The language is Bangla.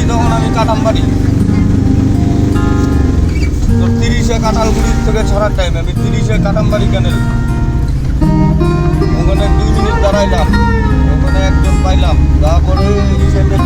আসি তখন আমি কাটামবাড়ি, তো 30-এ কাঁঠালগুড়ির থেকে ছাড়ার টাইম আমি 30-এ কাটামবাড়ি ক্যানেল, ওখানে 2 মিনিট দাঁড়াইলাম, ওখানে একজন পাইলাম, তারপরে এই সাইডে